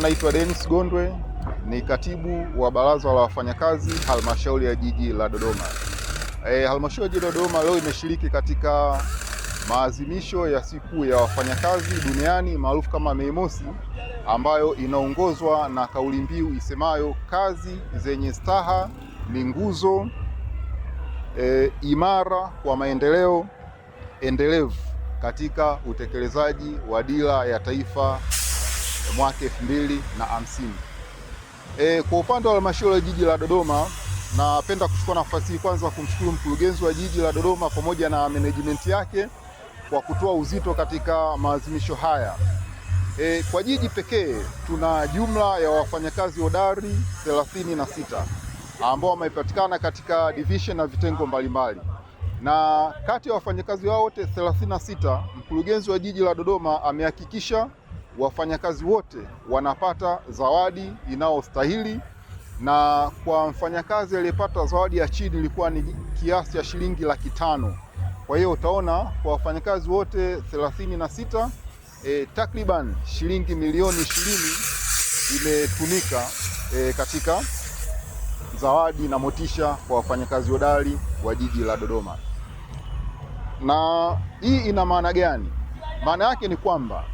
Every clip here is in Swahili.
Naitwa Dennis Gondwe, ni katibu wa baraza la wafanyakazi halmashauri ya jiji la Dodoma. Halmashauri ya jiji la Dodoma leo imeshiriki katika maadhimisho ya siku ya wafanyakazi duniani maarufu kama Mei Mosi, ambayo inaongozwa na kauli mbiu isemayo kazi zenye staha ni nguzo imara kwa maendeleo endelevu katika utekelezaji wa dira ya taifa mwaka 2050. Kwa upande wa halmashauri ya jiji la Dodoma, napenda kuchukua nafasi hii kwanza kumshukuru mkurugenzi wa jiji la Dodoma pamoja na management yake kwa kutoa uzito katika maadhimisho haya. Kwa jiji pekee tuna jumla ya wafanyakazi hodari 36 ambao wamepatikana katika division na vitengo mbalimbali, na kati ya wafanyakazi hao wote 36 mkurugenzi wa jiji la Dodoma amehakikisha wafanyakazi wote wanapata zawadi inayostahili, na kwa mfanyakazi aliyepata zawadi ya chini ilikuwa ni kiasi cha shilingi 500,000. Kwa hiyo utaona kwa wafanyakazi wote 36 takriban shilingi milioni 20 imetumika katika zawadi na motisha kwa wafanyakazi hodari wa jiji la Dodoma. Na hii ina maana gani? Maana yake ni kwamba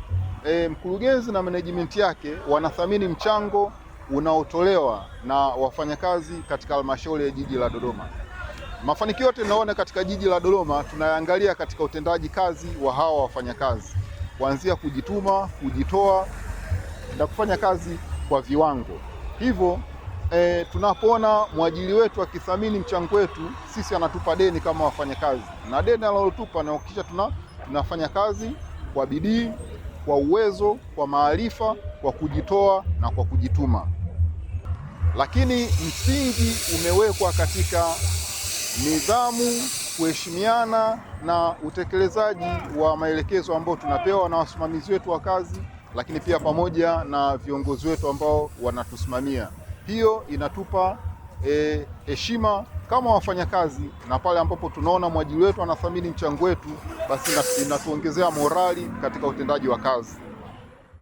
mkurugenzi na management yake wanathamini mchango unaotolewa na wafanyakazi katika halmashauri ya jiji la Dodoma. Mafanikio yote tunaona katika jiji la Dodoma tunayaangalia katika utendaji kazi wa hawa wafanyakazi, kuanzia kujituma, kujitoa na kufanya kazi kwa viwango. Hivyo tunapoona mwajiri wetu akithamini mchango wetu, sisi anatupa deni kama wafanyakazi, na deni analotupa na kuhakikisha tunafanya kazi kwa bidii, kwa uwezo, kwa maarifa, kwa kujitoa na kwa kujituma. Lakini msingi umewekwa katika nidhamu, kuheshimiana na utekelezaji wa maelekezo ambayo tunapewa na wasimamizi wetu wa kazi, lakini pia pamoja na viongozi wetu ambao wanatusimamia. Hiyo inatupa heshima kama wafanyakazi, na pale ambapo tunaona mwajiri wetu anathamini mchango wetu, basi inatuongezea morali katika utendaji wa kazi.